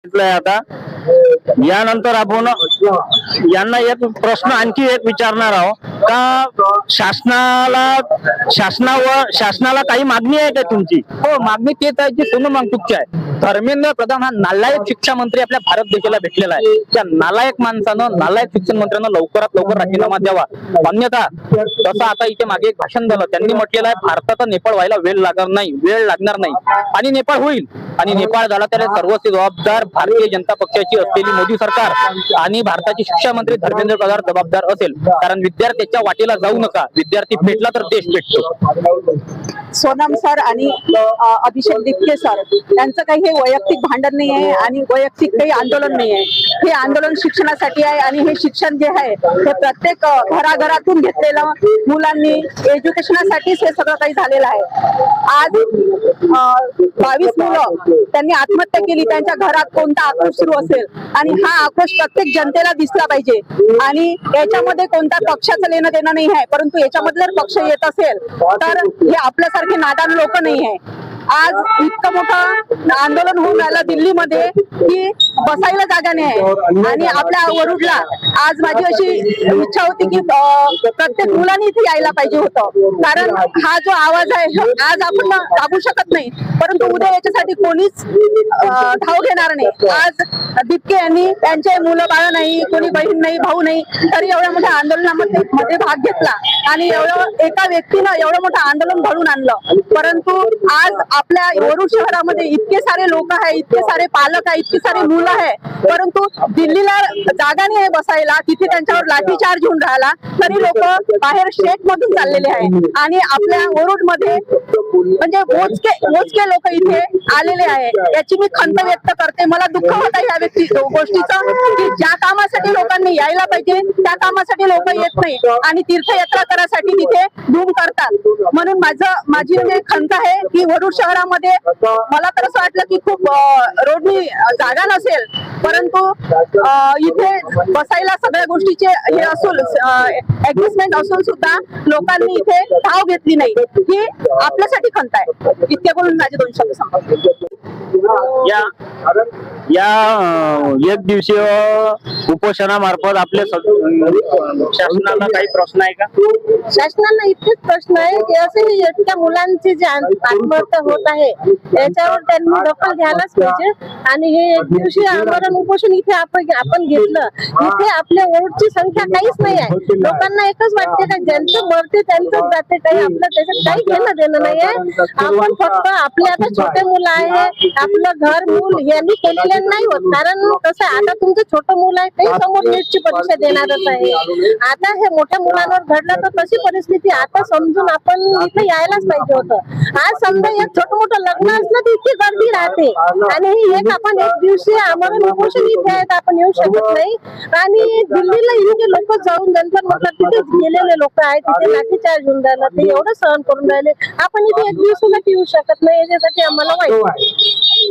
आता यानंतर आपण यांना एक प्रश्न आणखी एक विचारणार आहोत का शासनाला काही मागणी आहे का तुमची? हो, मागणी तेच आहे जी सोनू मांगचूकची आहे. धर्मेंद्र प्रधान हा नालायक शिक्षा मंत्री आपल्या भारत देशाला भेटलेला आहे. त्या नालायक माणसानं, नालायक शिक्षण मंत्र्यांना लवकरात लवकर राजीनामा द्यावा. अन्यथा तसं आता इथे मागे एक भाषण झालं, त्यांनी म्हटलेलं आहे भारताचा नेपाळ व्हायला वेळ लागणार नाही आणि नेपाळ होईल. आणि नेपाळ झाला त्याला सर्वस्वी जबाबदार भारतीय जनता पक्षाची असलेली मोदी सरकार आणि भारताचे शिक्षा मंत्री धर्मेंद्र प्रधान जबाबदार असेल. कारण विद्यार्थ्याच्या वाटेला जाऊ नका, विद्यार्थी पेटला तर देश पेटतो. सोनम सर आणि अभिषेक दिपके सर यांचं काही हे वैयक्तिक भांडण नाही आहे आणि वैयक्तिक काही आंदोलन नाही आहे. हे आंदोलन शिक्षणासाठी आहे आणि हे शिक्षण जे आहे हे प्रत्येक घराघरातून घेतलेलं मुलांनी एज्युकेशनासाठीच हे सगळं काही झालेलं आहे. आज 22 मुलं त्यांनी आत्महत्या केली. त्यांच्या घरात कोणता आक्रोश सुरू असेल आणि हा आक्रोश प्रत्येक जनतेला दिसला पाहिजे. आणि याच्यामध्ये कोणत्या पक्षाचं लेणं देणं नाही आहे, परंतु याच्यामध्ये जर पक्ष येत असेल तर हे आपल्यासारखे नादान लोक नाही आहे. आज इतकं मोठं आंदोलन होऊन राहिलं दिल्लीमध्ये की बसायला जागा नाही आहे. आणि आपल्या वरुडला आज माझी अशी इच्छा होती की प्रत्येक मुलांनी इथे यायला पाहिजे होतं. कारण हा जो आवाज आहे आज आपण दाबू शकत नाही, परंतु उद्या याच्यासाठी कोणीच धाव घेणार नाही. आज दिपके यांनी त्यांचे मुलं बाळ नाही, कोणी बहीण नाही, भाऊ नाही, तरी एवढ्या मोठ्या आंदोलनामध्ये भाग घेतला आणि एवढं एका व्यक्तीनं एवढं मोठं आंदोलन घडून आणलं. परंतु आज आपल्या वरुड शहरामध्ये इतके सारे लोक आहे, इतके सारे पालक आहे, इतके सारे मुलं आहे, परंतु दिल्लीला जागा नाही आहे बसायला. तिथे त्यांच्यावर लाठीचार्ज होऊन राहिला, तरी लोक बाहेर स्टेट मधून चाललेले आहे. आणि आपल्या वरुड मध्ये म्हणजे मोजके लोक इथे आलेले आहे. याची मी खंत व्यक्त करते. मला दुःख होत आहे या गोष्टीचं की ज्या कामासाठी लोकांनी यायला पाहिजे त्या कामासाठी लोक येत नाही आणि तीर्थयात्रा करासाठी तिथे धूम करतात. म्हणून माझी म्हणजे खंत आहे की वरुड शहरामध्ये मला तर असं वाटलं की खूप रोडनी जागा नसेल, परंतु इथे बसायला सगळ्या गोष्टीचे हे असून ऍडजस्टमेंट असून सुद्धा लोकांनी इथे धाव घेतली नाही. ही आपल्यासाठी खंत आहे. इतके बोलून माझे 2 शब्द संपवते. या एक दिवसीय उपोषणामार्फत आपल्या शासनाला काही प्रश्न आहे का? शासनाला इतकेच प्रश्न आहे की असे इतक्या मुलांची जी आत्महत्या होत आहे याच्यावर त्यांनी दखल घ्यायलाच पाहिजे. आणि हे एक दिवसीय आंदोलन उपोषण इथे आपण घेतलं. इथे आपल्या वोटची संख्या काहीच नाही आहे. लोकांना एकच वाटते का ज्यांचं मरते त्यांचं जाते, काही आपलं त्याच्यात काही घेणं देणं नाही आहे. आपण फक्त आपले आता छोटे मुलं आहे, आपलं घर मूल यांनी केलेले नाही होत. कारण कसं आता तुमचं छोटं मुलं आहे ते समोर नीटची परीक्षा देणारच आहे. आता हे मोठ्या मुलांवर घडलं तर तशी परिस्थिती आता समजून आपण इथे यायलाच पाहिजे होतं. आज समजा एक छोटं मोठं लग्न असलं तर इतकी गर्दी राहते आणि एक आपण एक दिवशी आम्हाला उपोषण इथे आहेत, आपण येऊ शकत नाही. आणि दिल्लीला इतके लोक जाऊन नंतर म्हटलं तिथे गेलेले लोक आहेत, तिथे लाठीचार्ज होऊन राहिला, ते एवढं सहन करून राहिले. आपण इथे एक दिवसासाठी येऊ शकत नाही, याच्यासाठी आम्हाला वाईट वाटतं.